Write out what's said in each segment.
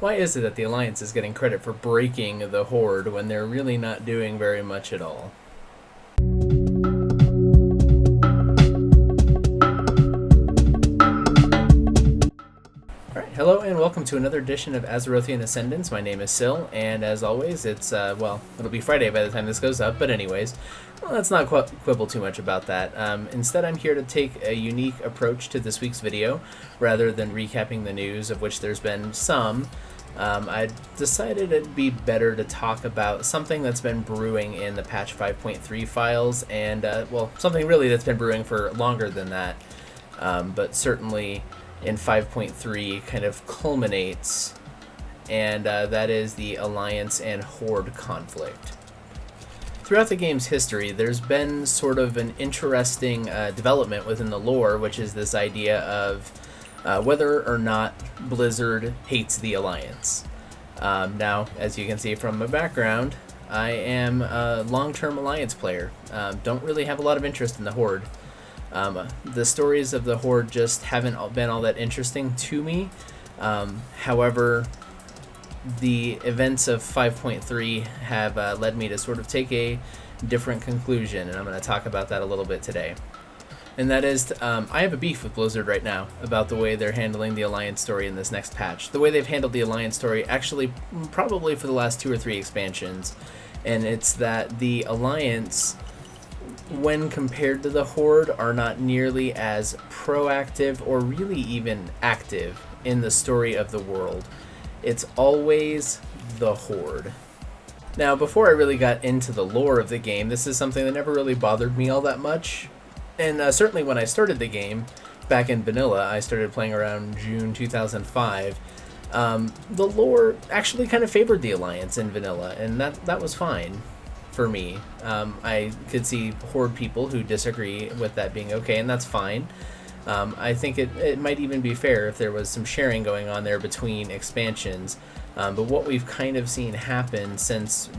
Why is it that the Alliance is getting credit for breaking the Horde when they're really not doing very much at all? Alright, hello and welcome to another edition of Azerothian Ascendance. My name is Syl, and as always, it's, well, it'll be Friday by the time this goes up, but anyways, well, let's not quibble too much about that. Instead, I'm here to take a unique approach to this week's video, rather than recapping the news, of which there's been some. I decided it'd be better to talk about something that's been brewing in the patch 5.3 files, and, well, something really that's been brewing for longer than that, but certainly in 5.3 kind of culminates, and that is the Alliance and Horde conflict. Throughout the game's history, there's been sort of an interesting development within the lore, which is this idea of whether or not Blizzard hates the Alliance. Now, as you can see from my background, I am a long-term Alliance player. Don't really have a lot of interest in the Horde. The stories of the Horde just haven't been all that interesting to me. However, the events of 5.3 have led me to sort of take a different conclusion, and I'm going to talk about that a little bit today. And that is, I have a beef with Blizzard right now about the way they're handling the Alliance story in this next patch. The way they've handled the Alliance story, actually, probably for the last 2 or 3 expansions. And it's that the Alliance, when compared to the Horde, are not nearly as proactive or really even active in the story of the world. It's always the Horde. Now, before I really got into the lore of the game, this is something that never really bothered me all that much. And certainly when I started the game, back in vanilla, I started playing around June 2005, the lore actually kind of favored the Alliance in vanilla, and that was fine for me. I could see Horde people who disagree with that being okay, and that's fine. I think it might even be fair if there was some sharing going on there between expansions. But what we've kind of seen happen since,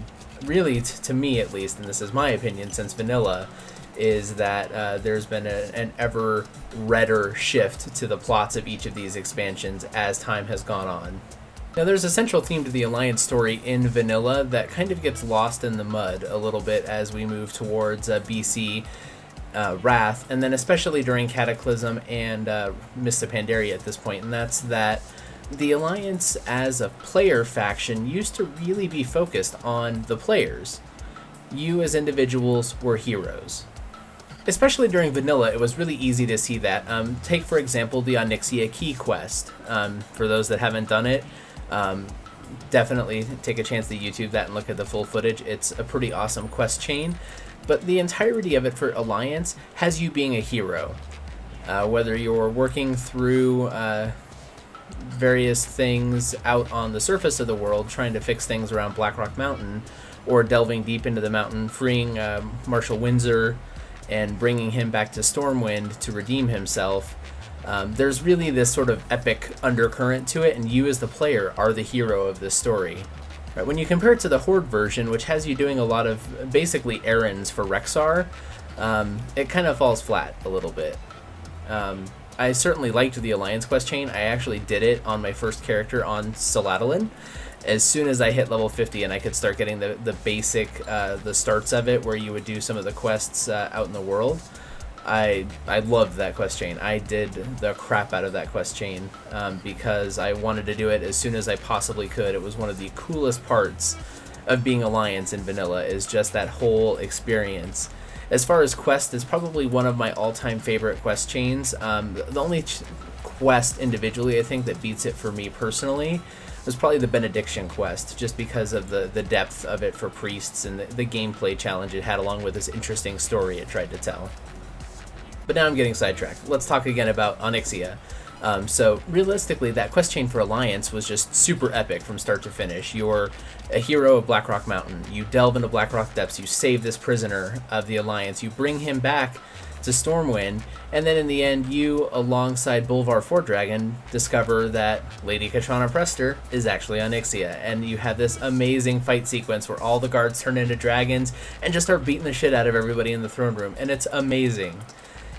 really to me at least, and this is my opinion, since vanilla, is that there's been an ever redder shift to the plots of each of these expansions as time has gone on. Now, there's a central theme to the Alliance story in vanilla that kind of gets lost in the mud a little bit as we move towards BC Wrath, and then especially during Cataclysm and Mists of Pandaria at this point, and that's that the Alliance as a player faction used to really be focused on the players. You as individuals were heroes. Especially during vanilla, it was really easy to see that. Take, for example, the Ixia key quest. For those that haven't done it, definitely take a chance to YouTube that and look at the full footage. It's a pretty awesome quest chain. But the entirety of it for Alliance has you being a hero. Whether you're working through various things out on the surface of the world, trying to fix things around Blackrock Mountain, or delving deep into the mountain, freeing Marshal Windsor, and bringing him back to Stormwind to redeem himself. There's really this sort of epic undercurrent to it, and you as the player are the hero of this story. Right, when you compare it to the Horde version, which has you doing a lot of basically errands for Rexxar, it kind of falls flat a little bit. I certainly liked the Alliance quest chain. I actually did it on my first character on Syladylin. As soon as I hit level 50 and I could start getting the basic, the starts of it, where you would do some of the quests out in the world, I loved that quest chain. I did the crap out of that quest chain because I wanted to do it as soon as I possibly could. It was one of the coolest parts of being Alliance in vanilla, is just that whole experience. As far as quest, it's probably one of my all-time favorite quest chains. The only quest individually I think that beats it for me personally was probably the Benediction quest, just because of the depth of it for priests and the gameplay challenge it had, along with this interesting story it tried to tell. But now I'm getting sidetracked. Let's talk again about Ixia. So realistically, that quest chain for Alliance was just super epic from start to finish. You're a hero of Blackrock Mountain. You delve into Blackrock Depths. You save this prisoner of the Alliance. You bring him back to Stormwind, and then in the end, you, alongside Bolvar Fortdragon, discover that Lady Katrana Prester is actually on Ixia, and you have this amazing fight sequence where all the guards turn into dragons and just start beating the shit out of everybody in the throne room, and it's amazing.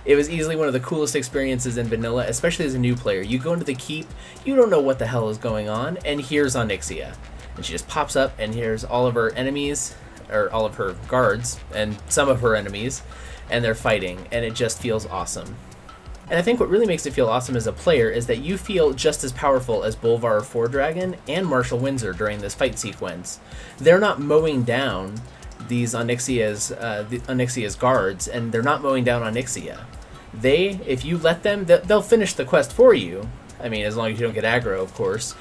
It was easily one of the coolest experiences in vanilla, especially as a new player. You go into the keep, you don't know what the hell is going on, and here's on Ixia. And she just pops up, and here's all of her enemies, or all of her guards, and some of her enemies, and they're fighting, and it just feels awesome. And I think what really makes it feel awesome as a player is that you feel just as powerful as Bolvar or Dragon and Marshal Windsor during this fight sequence. They're not mowing down these Onyxia's guards, and they're not mowing down on Ixia. If you let them, they'll finish the quest for you. I mean, as long as you don't get aggro, of course.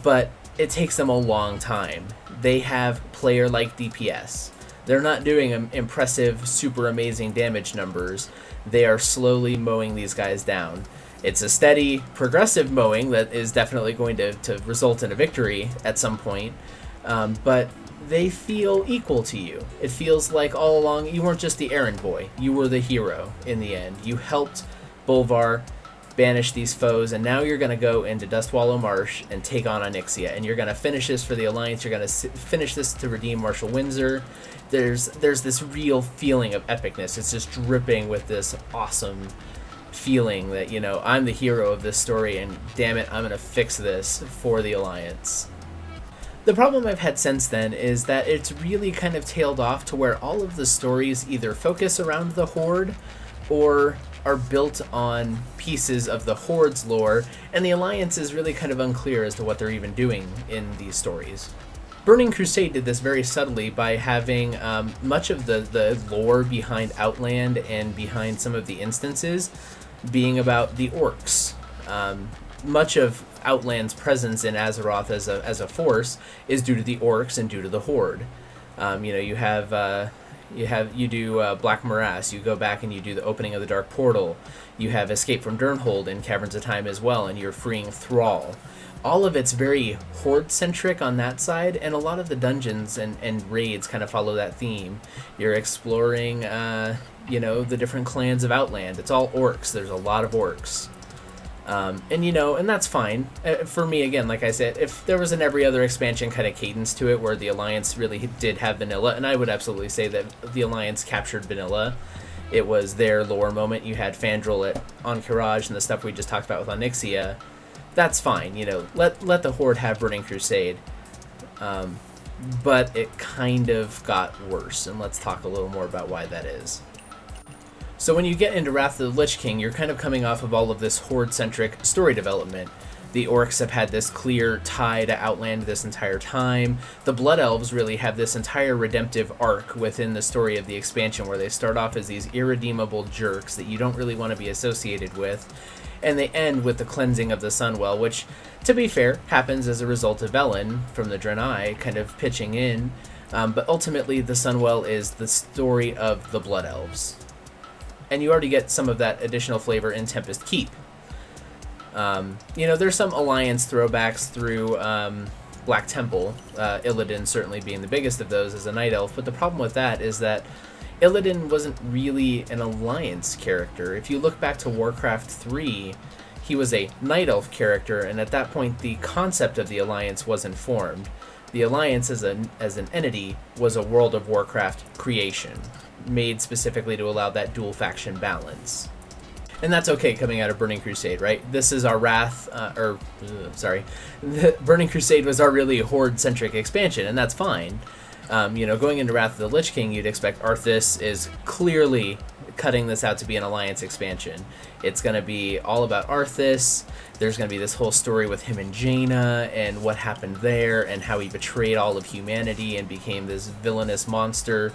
But it takes them a long time. They have player-like DPS. They're not doing impressive, super amazing damage numbers. They are slowly mowing these guys down. It's a steady, progressive mowing that is definitely going to result in a victory at some point. But they feel equal to you. It feels like all along you weren't just the errand boy. You were the hero in the end. You helped Bolvar banish these foes, and now you're going to go into Dustwallow Marsh and take on Ixia, and you're going to finish this for the Alliance. You're going to finish this to redeem Marshal Windsor. There's this real feeling of epicness. It's just dripping with this awesome feeling that, you know, I'm the hero of this story, and damn it, I'm going to fix this for the Alliance. The problem I've had since then is that it's really kind of tailed off to where all of the stories either focus around the Horde or are built on pieces of the Horde's lore, and the Alliance is really kind of unclear as to what they're even doing in these stories. Burning Crusade did this very subtly by having much of the lore behind Outland and behind some of the instances being about the orcs. Much of Outland's presence in Azeroth as a force is due to the orcs and due to the Horde. You do Black Morass, you go back and you do the opening of the Dark Portal, you have Escape from Durnhold in Caverns of Time as well, and you're freeing Thrall. All of it's very Horde-centric on that side, and a lot of the dungeons and raids kind of follow that theme. You're exploring, the different clans of Outland. It's all orcs. There's a lot of orcs. And that's fine. For me, again, like I said, if there was an every other expansion kind of cadence to it where the Alliance really did have vanilla, and I would absolutely say that the Alliance captured vanilla. It was their lore moment. You had Fandral at Ahn'Qiraj and the stuff we just talked about with Onyxia. That's fine, let the Horde have Burning Crusade. But it kind of got worse, and let's talk a little more about why that is. So when you get into Wrath of the Lich King, you're kind of coming off of all of this Horde-centric story development. The Orcs have had this clear tie to Outland this entire time. The Blood Elves really have this entire redemptive arc within the story of the expansion where they start off as these irredeemable jerks that you don't really want to be associated with. And they end with the cleansing of the Sunwell, which, to be fair, happens as a result of Velen from the Draenei kind of pitching in. But ultimately, the Sunwell is the story of the Blood Elves. And you already get some of that additional flavor in Tempest Keep. There's some Alliance throwbacks through Black Temple, Illidan certainly being the biggest of those as a Night Elf, but the problem with that is that Illidan wasn't really an Alliance character. If you look back to Warcraft 3, he was a Night Elf character, and at that point the concept of the Alliance wasn't formed. The Alliance as an entity was a World of Warcraft creation, made specifically to allow that dual faction balance. And that's okay coming out of Burning Crusade, right? This is our Burning Crusade was our really Horde-centric expansion, and that's fine. Going into Wrath of the Lich King, you'd expect Arthas is clearly cutting this out to be an Alliance expansion. It's going to be all about Arthas. There's going to be this whole story with him and Jaina and what happened there and how he betrayed all of humanity and became this villainous monster.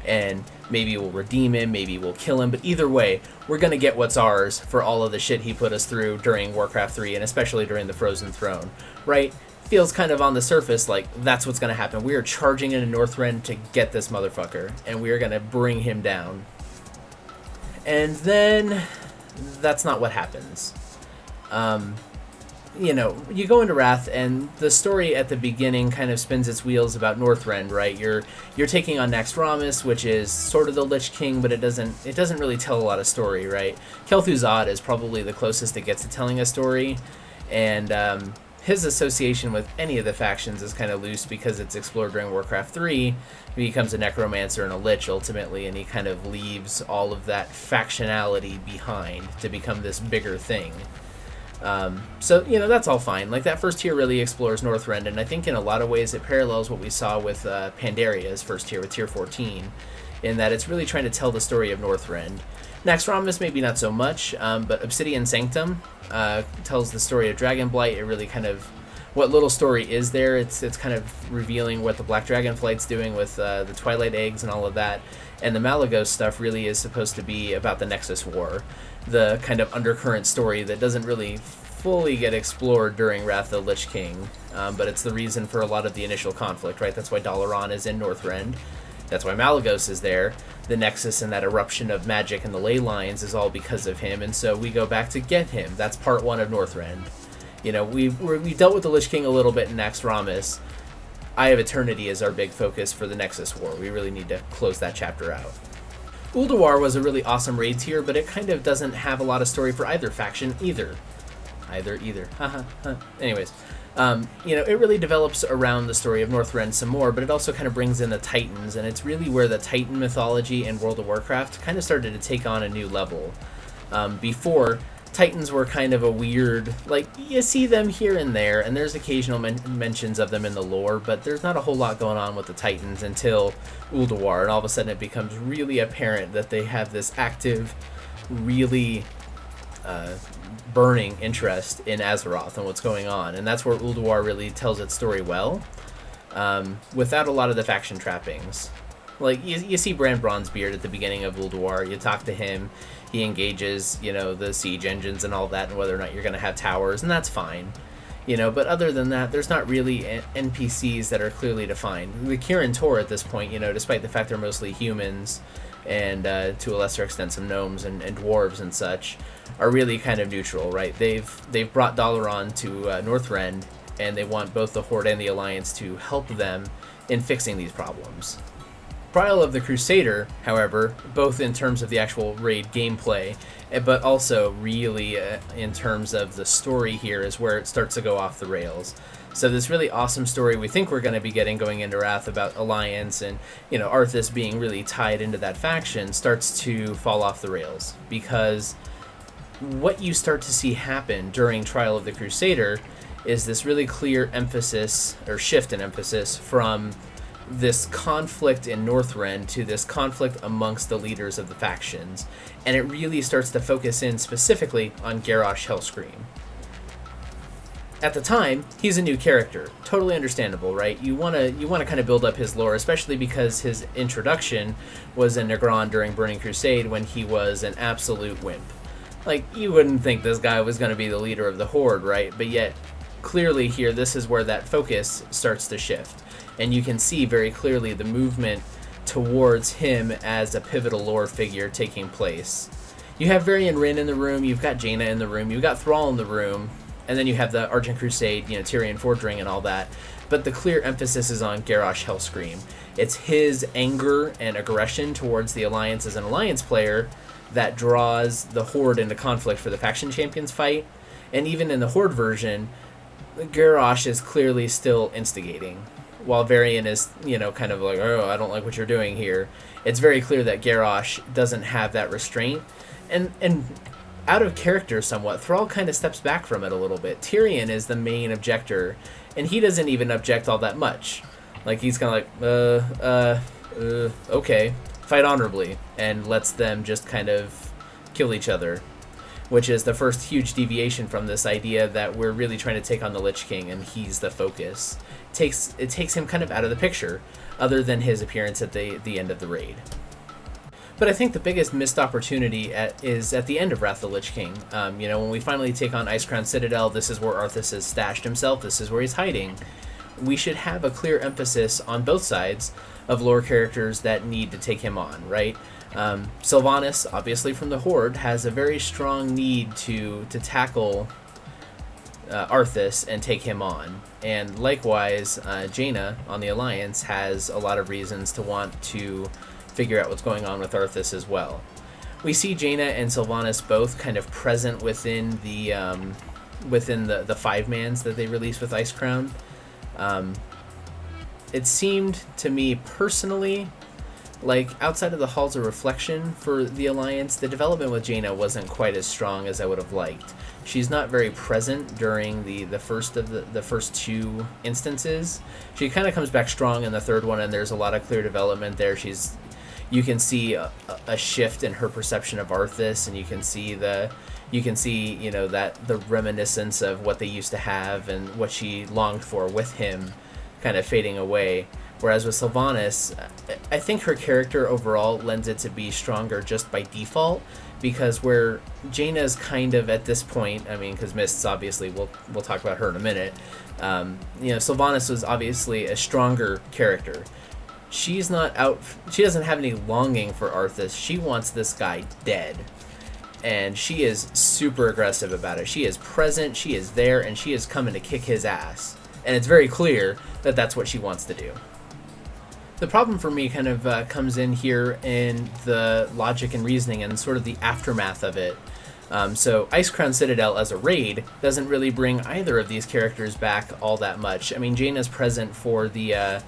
And maybe we'll redeem him, maybe we'll kill him, but either way, we're going to get what's ours for all of the shit he put us through during Warcraft 3 and especially during the Frozen Throne, right? Feels kind of on the surface like that's what's going to happen. We are charging into Northrend to get this motherfucker, and we are going to bring him down. And then that's not what happens. You go into Wrath, and the story at the beginning kind of spins its wheels about Northrend, right? You're taking on Naxxramas, which is sort of the Lich King, but it doesn't really tell a lot of story, right? Kel'Thuzad is probably the closest it gets to telling a story, and his association with any of the factions is kind of loose because it's explored during Warcraft 3. He becomes a necromancer and a lich ultimately, and he kind of leaves all of that factionality behind to become this bigger thing. So, that's all fine. Like, that first tier really explores Northrend, and I think in a lot of ways it parallels what we saw with Pandaria's first tier, with tier 14, in that it's really trying to tell the story of Northrend. Naxxramas maybe not so much, but Obsidian Sanctum tells the story of Dragonblight. It really kind of, what little story is there, it's kind of revealing what the Black Dragonflight's doing with the Twilight Eggs and all of that. And the Malygos stuff really is supposed to be about the Nexus War, the kind of undercurrent story that doesn't really fully get explored during Wrath of the Lich King, but it's the reason for a lot of the initial conflict, right? That's why Dalaran is in Northrend. That's why Malygos is there. The Nexus and that eruption of magic and the ley lines is all because of him, and so we go back to get him. That's part 1 of Northrend. We dealt with the Lich King a little bit in Naxxramas. Eye of Eternity is our big focus for the Nexus War. We really need to close that chapter out. Ulduar was a really awesome raid tier, but it kind of doesn't have a lot of story for either faction either. Either. Anyways, it really develops around the story of Northrend some more, but it also kind of brings in the Titans, and it's really where the Titan mythology in World of Warcraft kind of started to take on a new level. Before, Titans were kind of a weird, like, you see them here and there, and there's occasional mentions of them in the lore, but there's not a whole lot going on with the Titans until Ulduar, and all of a sudden it becomes really apparent that they have this active, really burning interest in Azeroth and what's going on, and that's where Ulduar really tells its story well, without a lot of the faction trappings. Like, you see Brand Bronzebeard at the beginning of Ulduar, you talk to him, he engages, the siege engines and all that, and whether or not you're going to have towers, and that's fine. But other than that, there's not really NPCs that are clearly defined. The Kirin Tor at this point, despite the fact they're mostly humans, and to a lesser extent some gnomes and dwarves and such, are really kind of neutral, right? They've brought Dalaran to Northrend, and they want both the Horde and the Alliance to help them in fixing these problems. Trial of the Crusader, however, both in terms of the actual raid gameplay, but also really in terms of the story here, is where it starts to go off the rails. So this really awesome story we think we're going to be getting going into Wrath about Alliance and, Arthas being really tied into that faction starts to fall off the rails, because what you start to see happen during Trial of the Crusader is this really clear emphasis, or shift in emphasis, from this conflict in Northrend to this conflict amongst the leaders of the factions, and it really starts to focus in specifically on Garrosh Hellscream. At the time, he's a new character, totally understandable, right? You want to kind of build up his lore, especially because his introduction was in Negron during Burning Crusade when he was an absolute wimp. Like, you wouldn't think this guy was going to be the leader of the Horde, right? But yet, clearly here, this is where that focus starts to shift. And you can see very clearly the movement towards him as a pivotal lore figure taking place. You have Varian Wrynn in the room, you've got Jaina in the room, you've got Thrall in the room, and then you have the Argent Crusade, Tyrion Forge Ring and all that. But the clear emphasis is on Garrosh Hellscream. It's his anger and aggression towards the Alliance as an Alliance player that draws the Horde into conflict for the faction champions fight. And even in the Horde version, Garrosh is clearly still instigating, while Varian is, kind of like, oh, I don't like what you're doing here. It's very clear that Garrosh doesn't have that restraint. And out of character somewhat, Thrall kind of steps back from it a little bit. Tyrion is the main objector, and he doesn't even object all that much. Like, he's kind of like, okay, fight honorably, and lets them just kind of kill each other, which is the first huge deviation from this idea that we're really trying to take on the Lich King, and he's the focus. It takes him kind of out of the picture, other than his appearance at the end of the raid. But I think the biggest missed opportunity is at the end of Wrath of the Lich King. When we finally take on Icecrown Citadel, this is where Arthas has stashed himself, this is where he's hiding. We should have a clear emphasis on both sides of lore characters that need to take him on, right? Sylvanas, obviously from the Horde, has a very strong need to tackle Arthas and take him on. And likewise, Jaina on the Alliance has a lot of reasons to want to figure out what's going on with Arthas as well. We see Jaina and Sylvanas both kind of present within the within the 5-mans that they released with Icecrown. It seemed to me personally like outside of the Halls of Reflection for the Alliance, the development with Jaina wasn't quite as strong as I would have liked. She's not very present during the first of the first 2 instances. She kind of comes back strong in the third one, and there's a lot of clear development there. You can see a shift in her perception of Arthas, and you can see that the reminiscence of what they used to have and what she longed for with him kind of fading away. Whereas with Sylvanas, I think her character overall lends it to be stronger just by default, because where Jaina's kind of at this point, I mean, because Mist's obviously, we'll talk about her in a minute, Sylvanas was obviously a stronger character. She's not out, she doesn't have any longing for Arthas. She wants this guy dead. And she is super aggressive about it. She is present, she is there, and she is coming to kick his ass. And it's very clear that that's what she wants to do. The problem for me kind of comes in here in the logic and reasoning and sort of the aftermath of it. So Icecrown Citadel as a raid doesn't really bring either of these characters back all that much. I mean, Jaina's present for the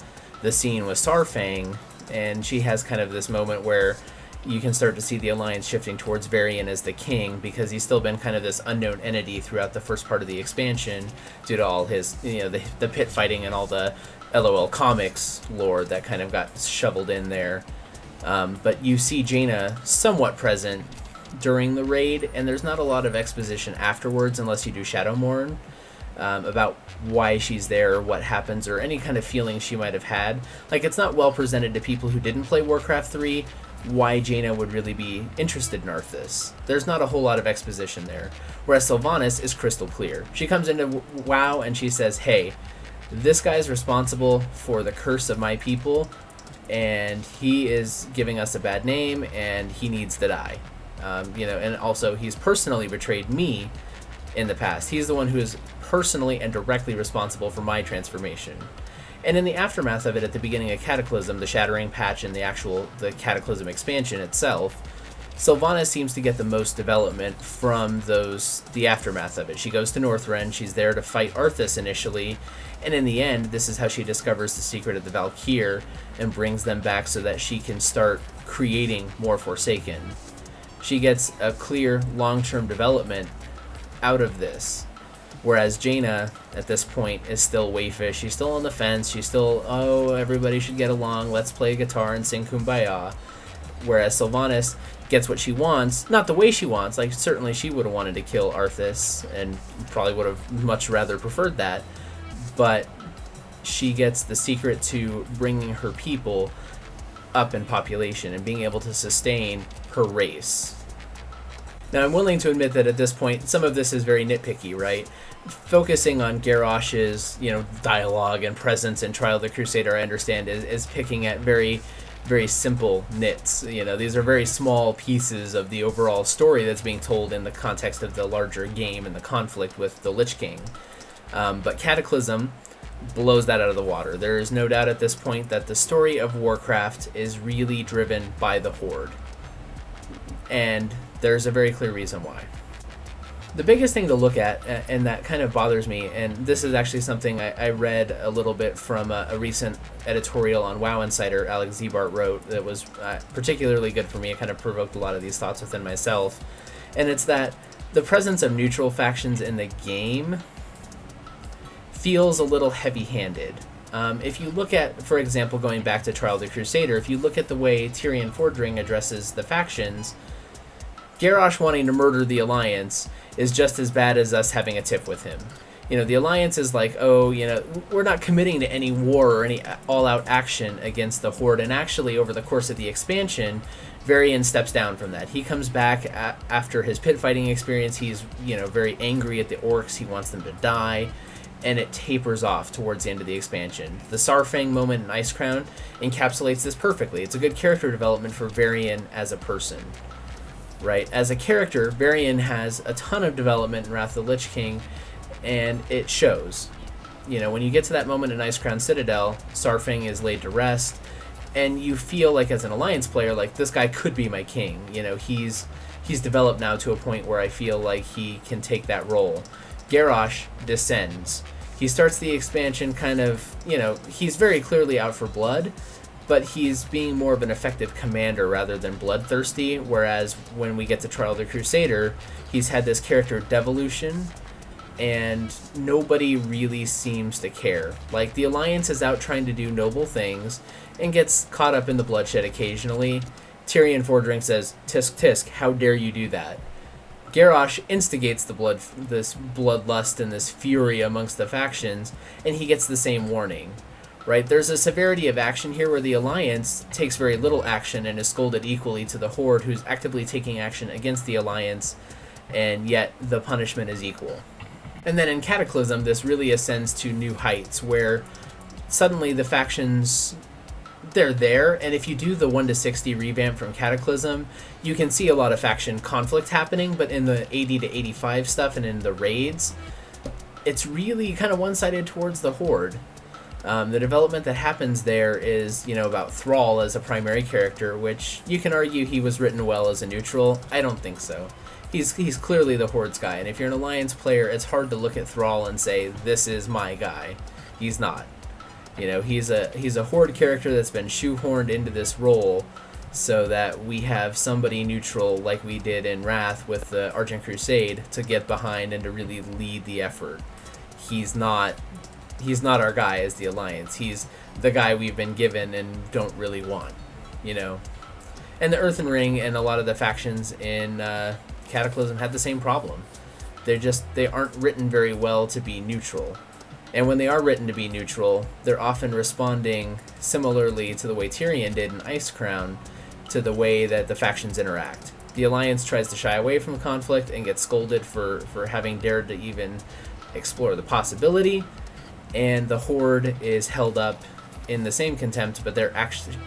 scene with Saurfang, and she has kind of this moment where you can start to see the Alliance shifting towards Varian as the king, because he's still been kind of this unknown entity throughout the first part of the expansion due to all his, the pit fighting and all the LOL comics lore that kind of got shoveled in there. But you see Jaina somewhat present during the raid, and there's not a lot of exposition afterwards unless you do Shadowmourne about why she's there, or what happens, or any kind of feeling she might have had. Like, it's not well presented to people who didn't play Warcraft 3 why Jaina would really be interested in Arthas. There's not a whole lot of exposition there. Whereas Sylvanas is crystal clear. She comes into WoW and she says, hey, this guy's responsible for the curse of my people, and he is giving us a bad name, and he needs to die. And also he's personally betrayed me in the past. He's the one who is personally and directly responsible for my transformation. And in the aftermath of it, at the beginning of Cataclysm, the Shattering patch and the Cataclysm expansion itself, Sylvanas seems to get the most development from the aftermath of it. She goes to Northrend, she's there to fight Arthas initially, and in the end, this is how she discovers the secret of the Valkyr and brings them back so that she can start creating more Forsaken. She gets a clear long-term development out of this. Whereas Jaina, at this point, is still waifish. She's still on the fence. She's still, everybody should get along. Let's play guitar and sing Kumbaya. Whereas Sylvanas gets what she wants. Not the way she wants. Like, certainly she would have wanted to kill Arthas and probably would have much rather preferred that. But she gets the secret to bringing her people up in population and being able to sustain her race. Now, I'm willing to admit that at this point, some of this is very nitpicky, right? Focusing on Garrosh's, dialogue and presence in Trial of the Crusader, I understand, is picking at very, very simple nits. These are very small pieces of the overall story that's being told in the context of the larger game and the conflict with the Lich King. But Cataclysm blows that out of the water. There is no doubt at this point that the story of Warcraft is really driven by the Horde. And there's a very clear reason why. The biggest thing to look at, and that kind of bothers me, and this is actually something I read a little bit from a recent editorial on WoW Insider Alex Zebart wrote that was particularly good for me. It kind of provoked a lot of these thoughts within myself. And it's that the presence of neutral factions in the game feels a little heavy-handed. If you look at, for example, going back to Trial of the Crusader, if you look at the way Tyrion Fordring addresses the factions, Garrosh wanting to murder the Alliance is just as bad as us having a tiff with him. The Alliance is like, we're not committing to any war or any all-out action against the Horde, and actually over the course of the expansion, Varian steps down from that. He comes back after his pit fighting experience. He's, very angry at the orcs. He wants them to die, and it tapers off towards the end of the expansion. The Saurfang moment in Icecrown encapsulates this perfectly. It's a good character development for Varian as a person. Right? As a character, Varian has a ton of development in Wrath of the Lich King, and it shows. When you get to that moment in Icecrown Citadel, Saurfang is laid to rest, and you feel like as an Alliance player, like, this guy could be my king. He's developed now to a point where I feel like he can take that role. Garrosh descends. He starts the expansion kind of, he's very clearly out for blood, but he's being more of an effective commander rather than bloodthirsty, whereas when we get to Trial of the Crusader, he's had this character devolution, and nobody really seems to care. Like, the Alliance is out trying to do noble things, and gets caught up in the bloodshed occasionally. Tyrion Fordring says, "Tisk tisk, how dare you do that?" Garrosh instigates this bloodlust and this fury amongst the factions, and he gets the same warning. Right? There's a severity of action here where the Alliance takes very little action and is scolded equally to the Horde, who's actively taking action against the Alliance, and yet the punishment is equal. And then in Cataclysm, this really ascends to new heights, where suddenly the factions, they're there, and if you do the 1 to 60 revamp from Cataclysm, you can see a lot of faction conflict happening, but in the 80 to 85 stuff and in the raids, it's really kind of one-sided towards the Horde. The development that happens there is, about Thrall as a primary character, which you can argue he was written well as a neutral. I don't think so. He's clearly the Horde's guy, and if you're an Alliance player, it's hard to look at Thrall and say, this is my guy. He's not. He's a Horde character that's been shoehorned into this role so that we have somebody neutral like we did in Wrath with the Argent Crusade to get behind and to really lead the effort. He's not our guy as the Alliance. He's the guy we've been given and don't really want, And the Earthen Ring and a lot of the factions in Cataclysm had the same problem. They aren't written very well to be neutral. And when they are written to be neutral, they're often responding similarly to the way Tyrion did in Icecrown to the way that the factions interact. The Alliance tries to shy away from conflict and gets scolded for having dared to even explore the possibility, and the Horde is held up in the same contempt, but they're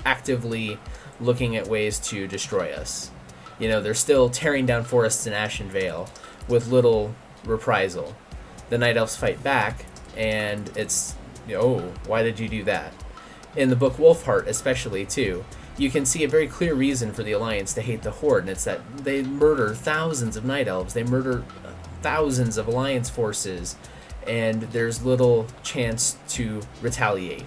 actively looking at ways to destroy us. They're still tearing down forests in Ashen Vale with little reprisal. The Night Elves fight back, and it's, why did you do that? In the book Wolfheart especially, too, you can see a very clear reason for the Alliance to hate the Horde, and it's that they murder thousands of Night Elves, they murder thousands of Alliance forces, and there's little chance to retaliate.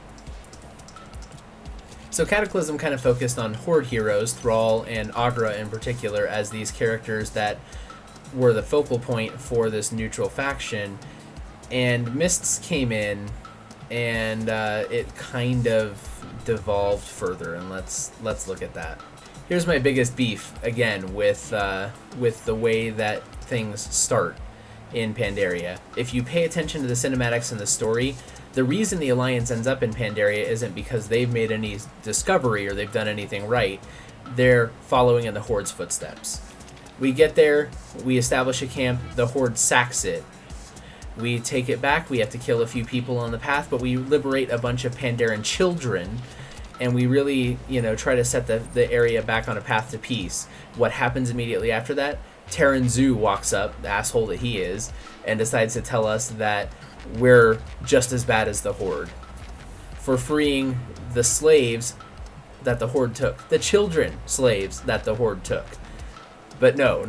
So Cataclysm kind of focused on Horde heroes, Thrall and Agra in particular, as these characters that were the focal point for this neutral faction, and Mists came in, and it kind of devolved further, and let's look at that. Here's my biggest beef, again, with the way that things start in Pandaria. If you pay attention to the cinematics and the story, the reason the Alliance ends up in Pandaria isn't because they've made any discovery or they've done anything right. They're following in the Horde's footsteps. We get there, we establish a camp, the Horde sacks it. We take it back, we have to kill a few people on the path, but we liberate a bunch of Pandaren children, and we really, try to set the area back on a path to peace. What happens immediately after that? Terran Zu walks up, the asshole that he is, and decides to tell us that we're just as bad as the Horde for freeing the slaves that the Horde took, the children slaves that the Horde took. But no,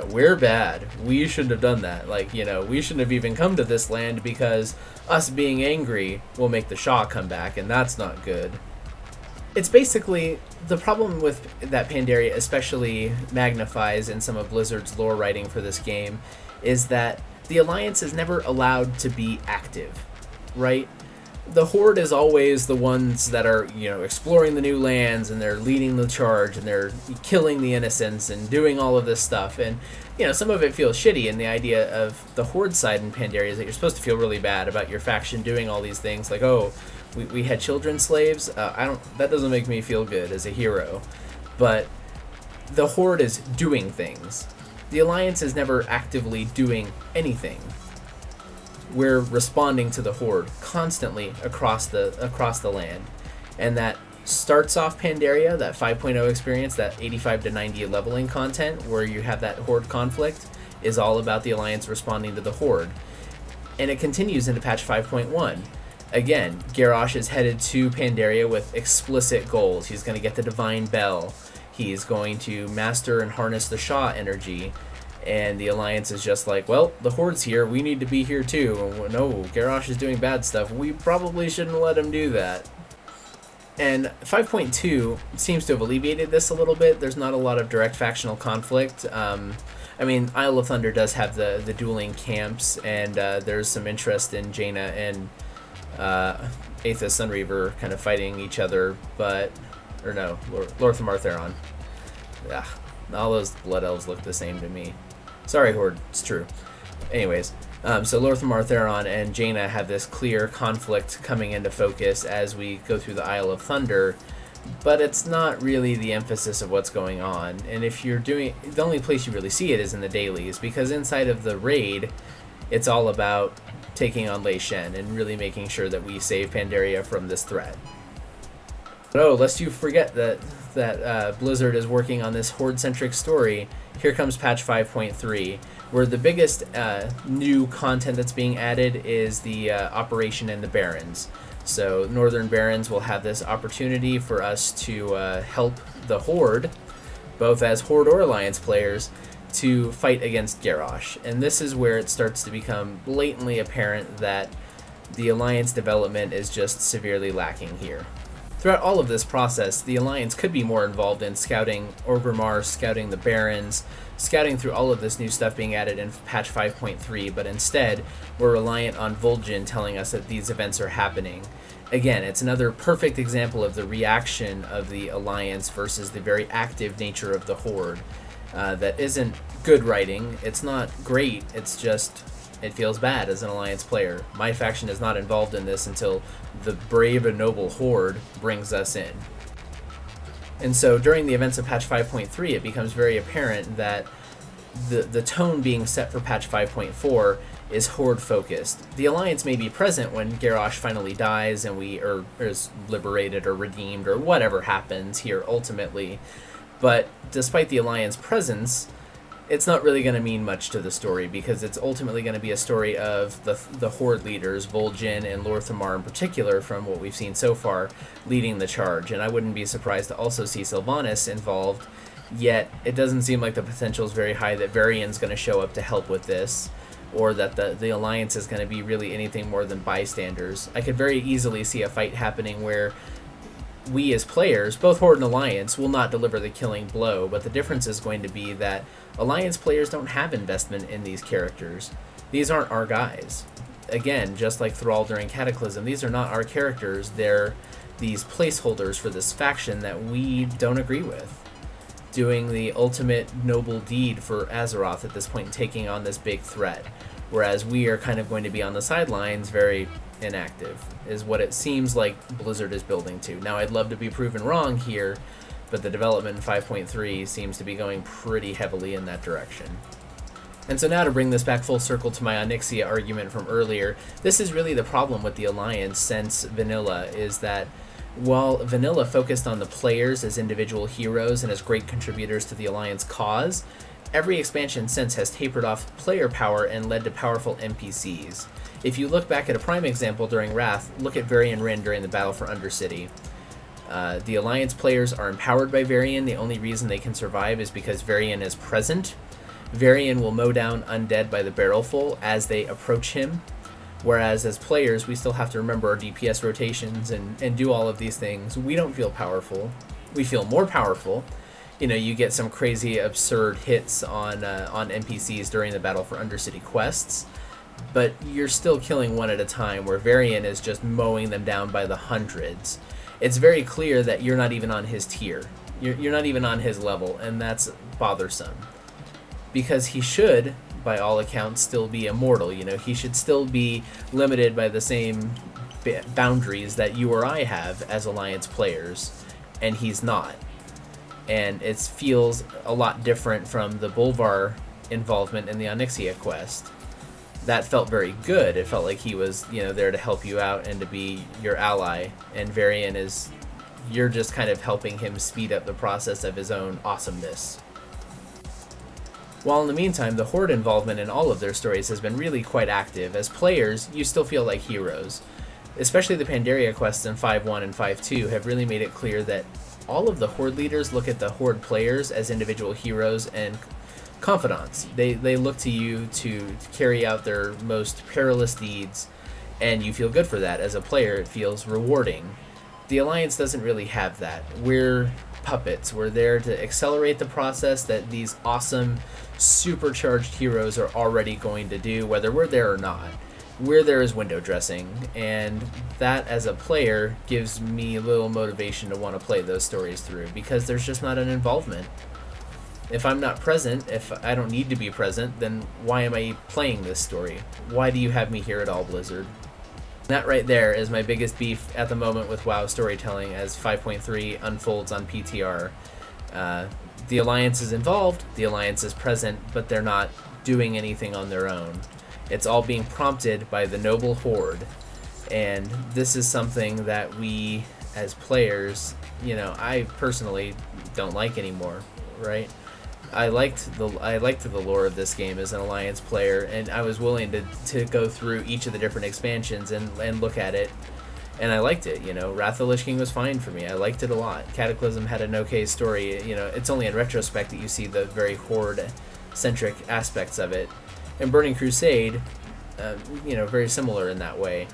we're bad. We shouldn't have done that. We shouldn't have even come to this land because us being angry will make the Shah come back, and that's not good. It's basically the problem with that Pandaria especially magnifies in some of Blizzard's lore writing for this game is that the Alliance is never allowed to be active, right? The Horde is always the ones that are, exploring the new lands, and they're leading the charge, and they're killing the innocents and doing all of this stuff. And, some of it feels shitty, and the idea of the Horde side in Pandaria is that you're supposed to feel really bad about your faction doing all these things, like, oh, we had children slaves. That doesn't make me feel good as a hero. But the Horde is doing things. The Alliance is never actively doing anything. We're responding to the Horde constantly across the land, and that starts off Pandaria, that 5.0 experience, that 85 to 90 leveling content where you have that Horde conflict, is all about the Alliance responding to the Horde, and it continues into patch 5.1. Again, Garrosh is headed to Pandaria with explicit goals. He's going to get the Divine Bell. He's going to master and harness the Shah energy, And the Alliance is just like, well, the Horde's here, we need to be here too. No, Garrosh is doing bad stuff, we probably shouldn't let him do that. And 5.2 seems to have alleviated this a little bit. There's not a lot of direct factional conflict. I mean, Isle of Thunder does have the dueling camps, and there's some interest in Jaina and Aethys Sunreaver kind of fighting each other, but... Or no, Lorthamar Theron. Yeah, all those Blood Elves look the same to me. Sorry, Horde, it's true. Anyways, so Lorthamar Theron and Jaina have this clear conflict coming into focus as we go through the Isle of Thunder, but it's not really the emphasis of what's going on. And if you're doing... The only place you really see it is in the dailies, because inside of the raid, it's all about taking on Lei Shen and really making sure that we save Pandaria from this threat. But oh, lest you forget that Blizzard is working on this Horde-centric story, here comes patch 5.3, where the biggest new content that's being added is the Operation and the Barons. So Northern Barons will have this opportunity for us to help the Horde, both as Horde or Alliance players, to fight against Garrosh. And this is where it starts to become blatantly apparent that the Alliance development is just severely lacking here. Throughout all of this process, the Alliance could be more involved in scouting Orgrimmar, scouting the Barons, scouting through all of this new stuff being added in patch 5.3, but instead, we're reliant on Vol'jin telling us that these events are happening. Again, it's another perfect example of the reaction of the Alliance versus the very active nature of the Horde. That isn't good writing, it's not great, it's just... It feels bad as an Alliance player. My faction is not involved in this until the brave and noble Horde brings us in. And so during the events of patch 5.3, it becomes very apparent that the tone being set for patch 5.4 is Horde focused. The Alliance may be present when Garrosh finally dies and or is liberated or redeemed or whatever happens here ultimately, but despite the Alliance presence, it's not really going to mean much to the story, because it's ultimately going to be a story of the Horde leaders, Vol'jin and Lorthamar in particular, from what we've seen so far, leading the charge. And I wouldn't be surprised to also see Sylvanas involved, yet it doesn't seem like the potential is very high that Varian's going to show up to help with this, or that the Alliance is going to be really anything more than bystanders. I could very easily see a fight happening where we as players, both Horde and Alliance, will not deliver the killing blow, but the difference is going to be that Alliance players don't have investment in these characters. These aren't our guys. Again, just like Thrall during Cataclysm, these are not our characters, they're these placeholders for this faction that we don't agree with, doing the ultimate noble deed for Azeroth at this point, taking on this big threat, whereas we are kind of going to be on the sidelines, very inactive, is what it seems like Blizzard is building to. Now, I'd love to be proven wrong here, but the development in 5.3 seems to be going pretty heavily in that direction. And so now to bring this back full circle to my Ixia argument from earlier, this is really the problem with the Alliance since Vanilla, is that while Vanilla focused on the players as individual heroes and as great contributors to the Alliance cause, every expansion since has tapered off player power and led to powerful NPCs. If you look back at a prime example during Wrath, look at Varian Wrynn during the Battle for Undercity. The Alliance players are empowered by Varian. The only reason they can survive is because Varian is present. Varian will mow down undead by the barrelful as they approach him, whereas as players we still have to remember our DPS rotations and do all of these things. We don't feel powerful. We feel more powerful. You know, you get some crazy absurd hits on NPCs during the Battle for Undercity quests, but you're still killing one at a time, where Varian is just mowing them down by the hundreds. It's very clear that you're not even on his tier. You're not even on his level, and that's bothersome. Because he should, by all accounts, still be immortal. You know, he should still be limited by the same boundaries that you or I have as Alliance players, and he's not. And it feels a lot different from the Bolvar involvement in the Onyxia quest. That felt very good. It felt like he was, you know, there to help you out and to be your ally. And Varian is, you're just kind of helping him speed up the process of his own awesomeness. While in the meantime, the Horde involvement in all of their stories has been really quite active. As players, you still feel like heroes. Especially the Pandaria quests in 5.1 and 5.2 have really made it clear that all of the Horde leaders look at the Horde players as individual heroes and confidants. They look to you to carry out their most perilous deeds, and you feel good for that. As a player, it feels rewarding. The Alliance doesn't really have that. We're puppets. We're there to accelerate the process that these awesome, supercharged heroes are already going to do, whether we're there or not. We're there as window dressing, and that, as a player, gives me a little motivation to want to play those stories through, because there's just not an involvement. If I'm not present, if I don't need to be present, then why am I playing this story? Why do you have me here at all, Blizzard? That right there is my biggest beef at the moment with WoW storytelling as 5.3 unfolds on PTR. The Alliance is involved, the Alliance is present, but they're not doing anything on their own. It's all being prompted by the noble Horde, and this is something that we, as players, I personally don't like anymore, right? I liked the lore of this game as an Alliance player, and I was willing to go through each of the different expansions and look at it, and I liked it. Wrath of the Lich King was fine for me. I liked it a lot. Cataclysm had an okay story. It's only in retrospect that you see the very Horde-centric aspects of it. And Burning Crusade, very similar in that way,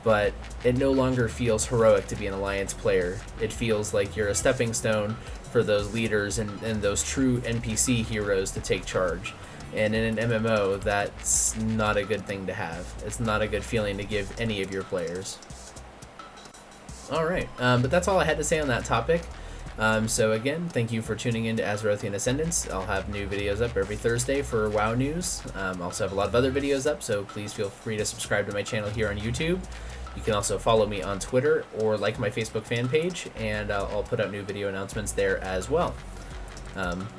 but it no longer feels heroic to be an Alliance player. It feels like you're a stepping stone for those leaders and those true NPC heroes to take charge. And in an MMO, that's not a good thing to have. It's not a good feeling to give any of your players. Alright, but that's all I had to say on that topic. So again, thank you for tuning in to Azerothian Ascendance. I'll have new videos up every Thursday for WoW news. I also have a lot of other videos up, so please feel free to subscribe to my channel here on YouTube. You can also follow me on Twitter or like my Facebook fan page, and I'll put out new video announcements there as well.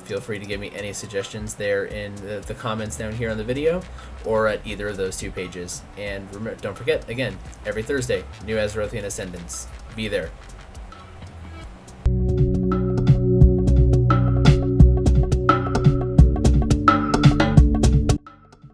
Feel free to give me any suggestions there in the comments down here on the video, or at either of those two pages. And remember, don't forget, again, every Thursday, new Azerothian Ascendance. Be there.